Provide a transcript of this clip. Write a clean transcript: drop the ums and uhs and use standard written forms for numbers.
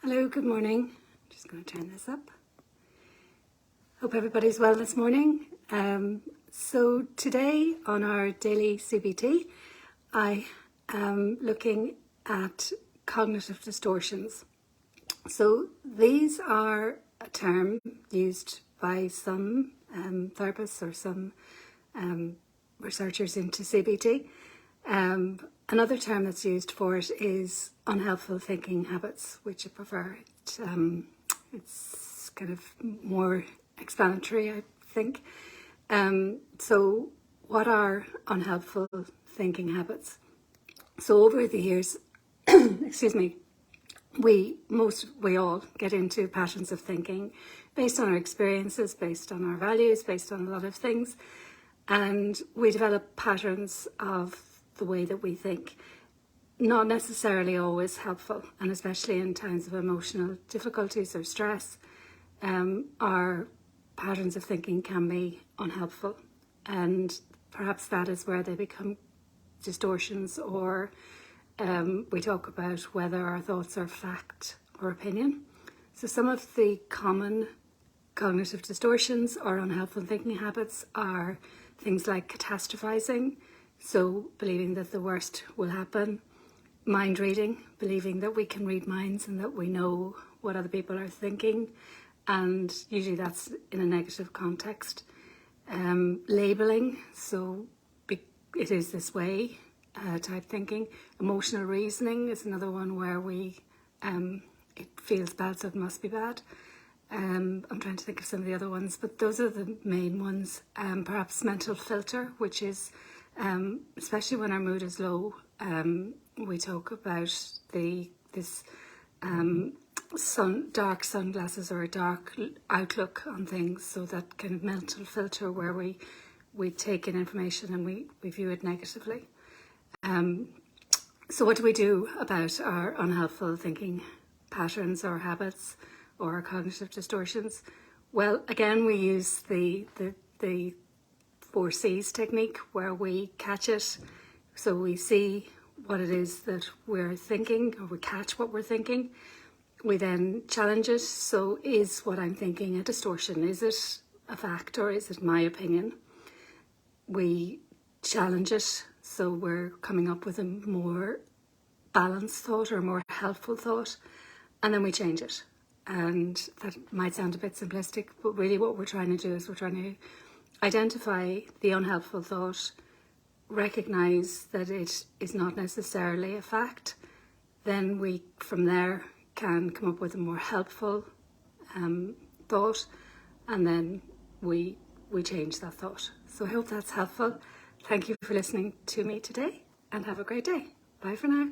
Hello, good morning. I'm just going to turn this up. Hope everybody's well this morning. So today on our daily CBT, I am looking at cognitive distortions. So these are a term used by some therapists or some researchers into CBT. Another term that's used for it is unhelpful thinking habits, which I prefer. It's kind of more explanatory, I think. So what are unhelpful thinking habits? So over the years, excuse me, we all get into patterns of thinking based on our experiences, based on our values, based on a lot of things. And we develop patterns of the way that we think, not necessarily always helpful, and especially in times of emotional difficulties or stress, our patterns of thinking can be unhelpful, and perhaps that is where they become distortions, or we talk about whether our thoughts are fact or opinion. So some of the common cognitive distortions or unhelpful thinking habits are things like catastrophizing, so believing that the worst will happen; mind reading, believing that we can read minds and that we know what other people are thinking, and usually that's in a negative context; labeling, so it is this way type thinking; emotional reasoning is another one where it feels bad, so it must be bad. I'm trying to think of some of the other ones, but those are the main ones. Perhaps mental filter, which is especially when our mood is low, we talk about this dark sunglasses or a dark outlook on things, so that kind of mental filter where we take in information and we view it negatively. So what do we do about our unhelpful thinking patterns or habits or cognitive distortions? Well, again, we use the 4 C's technique, where we catch it. So we see what it is that we're thinking, or we catch what we're thinking. We then challenge it. So is what I'm thinking a distortion? Is it a fact, or is it my opinion? We challenge it, so we're coming up with a more balanced thought or a more helpful thought, and then we change it. And that might sound a bit simplistic, but really what we're trying to do is we're trying to identify the unhelpful thought, recognise that it is not necessarily a fact. Then we, from there, can come up with a more helpful thought, and then we change that thought. So I hope that's helpful. Thank you for listening to me today, and have a great day. Bye for now.